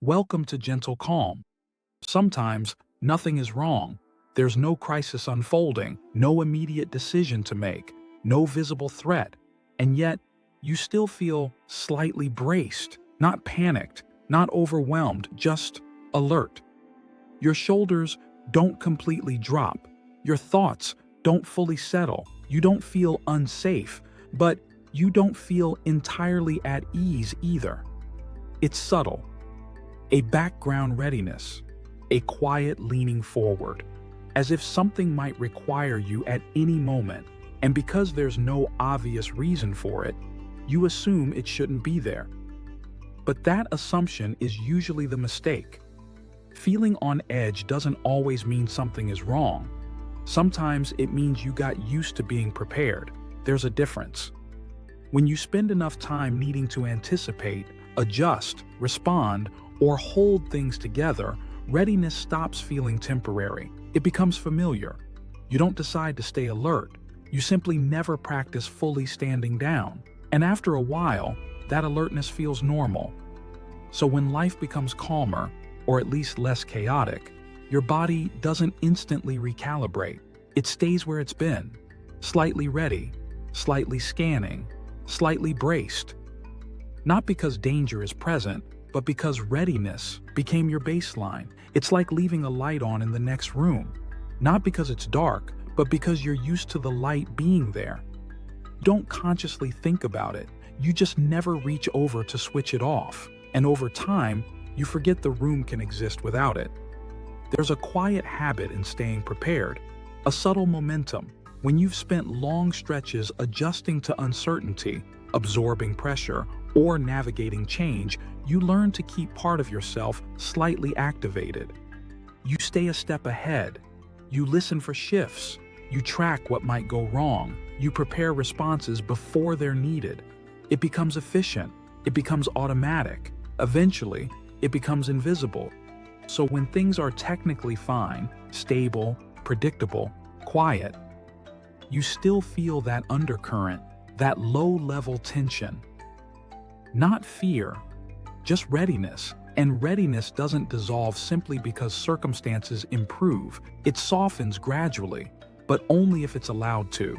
Welcome to gentle calm. Sometimes nothing is wrong. There's no crisis unfolding, no immediate decision to make, no visible threat. And yet, you still feel slightly braced, not panicked, not overwhelmed, just alert. Your shoulders don't completely drop. Your thoughts don't fully settle. You don't feel unsafe, but you don't feel entirely at ease either. It's subtle. A background readiness, a quiet leaning forward, as if something might require you at any moment, and because there's no obvious reason for it, you assume it shouldn't be there. But that assumption is usually the mistake. Feeling on edge doesn't always mean something is wrong. Sometimes it means you got used to being prepared. There's a difference. When you spend enough time needing to anticipate, adjust, respond, or hold things together, readiness stops feeling temporary. It becomes familiar. You don't decide to stay alert. You simply never practice fully standing down. And after a while, that alertness feels normal. So when life becomes calmer, or at least less chaotic, your body doesn't instantly recalibrate. It stays where it's been, slightly ready, slightly scanning, slightly braced. Not because danger is present, but because readiness became your baseline. It's like leaving a light on in the next room. Not because it's dark, but because you're used to the light being there. Don't consciously think about it. You just never reach over to switch it off. And over time, you forget the room can exist without it. There's a quiet habit in staying prepared, a subtle momentum. When you've spent long stretches adjusting to uncertainty, absorbing pressure, or navigating change, you learn to keep part of yourself slightly activated. You stay a step ahead. You listen for shifts. You track what might go wrong. You prepare responses before they're needed. It becomes efficient. It becomes automatic. Eventually, it becomes invisible. So when things are technically fine, stable, predictable, quiet, you still feel that undercurrent, that low-level tension. Not fear, just readiness. And readiness doesn't dissolve simply because circumstances improve. It softens gradually, but only if it's allowed to.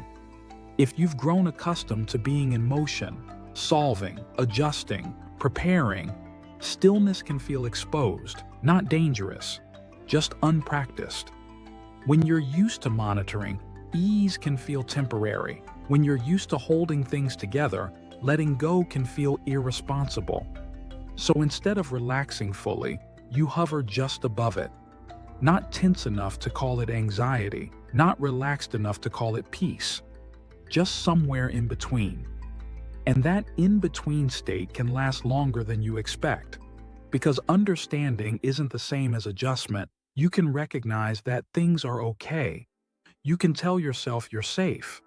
If you've grown accustomed to being in motion, solving, adjusting, preparing, stillness can feel exposed, not dangerous, just unpracticed. When you're used to monitoring, ease can feel temporary. When you're used to holding things together, letting go can feel irresponsible. So instead of relaxing fully, you hover just above it. Not tense enough to call it anxiety, not relaxed enough to call it peace. Just somewhere in between. And that in-between state can last longer than you expect. Because understanding isn't the same as adjustment. You can recognize that things are okay. You can tell yourself you're safe.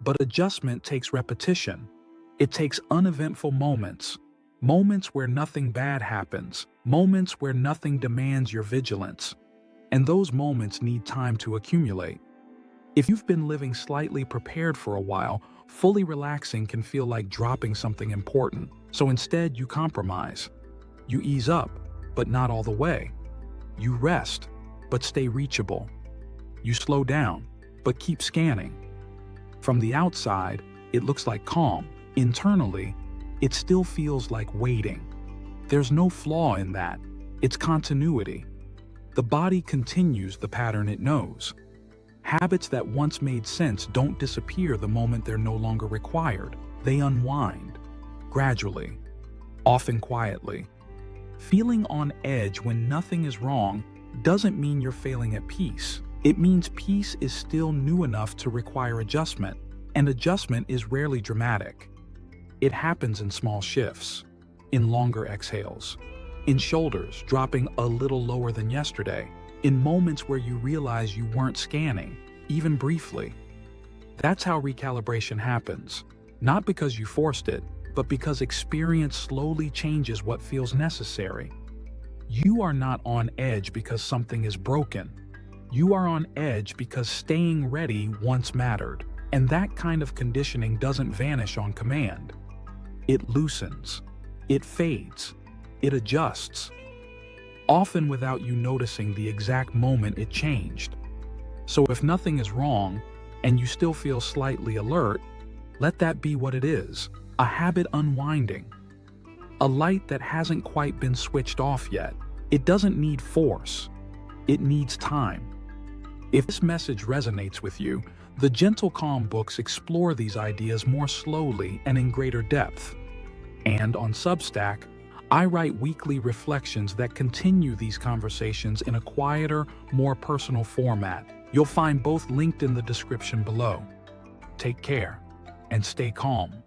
But adjustment takes repetition. It takes uneventful moments. Moments where nothing bad happens. Moments where nothing demands your vigilance. And those moments need time to accumulate. If you've been living slightly prepared for a while, fully relaxing can feel like dropping something important. So instead, you compromise. You ease up, but not all the way. You rest, but stay reachable. You slow down, but keep scanning. From the outside, it looks like calm. Internally, it still feels like waiting. There's no flaw in that. It's continuity. The body continues the pattern it knows. Habits that once made sense don't disappear the moment they're no longer required. They unwind, gradually, often quietly. Feeling on edge when nothing is wrong doesn't mean you're failing at peace. It means peace is still new enough to require adjustment, and adjustment is rarely dramatic. It happens in small shifts, in longer exhales, in shoulders dropping a little lower than yesterday, in moments where you realize you weren't scanning, even briefly. That's how recalibration happens, not because you forced it, but because experience slowly changes what feels necessary. You are not on edge because something is broken. You are on edge because staying ready once mattered, and that kind of conditioning doesn't vanish on command. It loosens, it fades, it adjusts, often without you noticing the exact moment it changed. So if nothing is wrong and you still feel slightly alert, let that be what it is, a habit unwinding. A light that hasn't quite been switched off yet. It doesn't need force. It needs time. If this message resonates with you, the Gentle Calm books explore these ideas more slowly and in greater depth. And on Substack, I write weekly reflections that continue these conversations in a quieter, more personal format. You'll find both linked in the description below. Take care and stay calm.